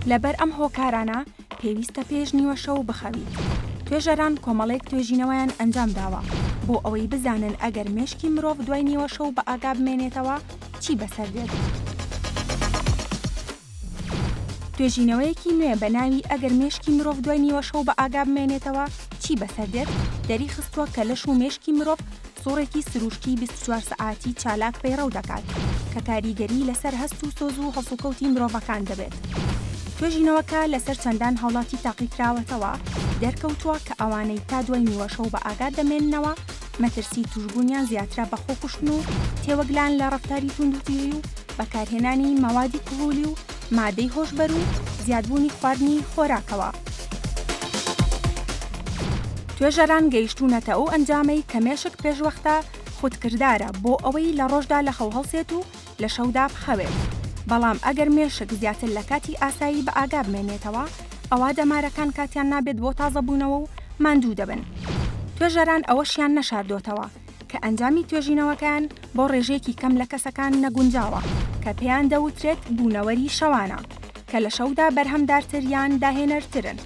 لەبەر ئەم هۆکارانە پێویستە پێش نیوە شەو بخەویت. توێژەران کۆمەڵێک توێژینەوەیان ئەنجام داوە بۆ ئەوەی بزانن ئەگەر مێشکی مرۆڤ دوای نیوە شەو بە ئاگا بمێنێتەوە چی بەسەر دێت. توێژینەوەیەکی نوێ بە ناوی ئەگەر مێشکی مرۆڤ دوای نیوە شەو بە ئاگا بمێنێتەوە چی بەسەر دێت دەری خستووە کە لەش و مێشکی مرۆڤ سوڕێکی سروشتی 24 سەعاتی چالاک پەیڕەو دەکات کە کاریگەری لەسەر هەست و سۆز و هەڵسوکەوتی مرۆڤەکان دەبێت. توێژینەوەکە لەسەر چەندان هاوڵاتی تاقیکراوەتەوە دەرکەوتووە کە ئەوانەی تا دوای نیوە شەو بە ئاگا دەمێننەوە مەترسی توشبوونیان زیاترە بە خۆکوشتن و تێوەگلان لە ڕەفتاری توندوتیژی و بەکارهێنانی مەوادی کوهولی و مادەی هۆشبەر و زیادبوونی خواردنی خۆراکەوە. توێژەران گەیشتوونەتە ئەو ئەنجامەی کە مێشک پێشوەختە خودکردارە بۆ ئەوەی لە ڕۆژدا لە خەو هەڵسێت و لە شەودا بخەوێت. بەڵام ئەگەر مێشک زیاتر لە کاتی ئاسایی بە ئاگا بمێنێتەوە ئەوا دەمارەکان کاتیان نابێت بۆ تازەبوونەوە و ماندوو دەبن. توێژەران ئەوەشیان نەشاردۆتەوە کە ئەنجامی توێژینەوەکان بۆ ڕێژەیەکی کەم لە کەسەکان نەگونجاوە کە پێیان دەوترێت بوونەوەری شەوانە کە لە شەودا بەرهەمدارتر یان داهێنەرترن.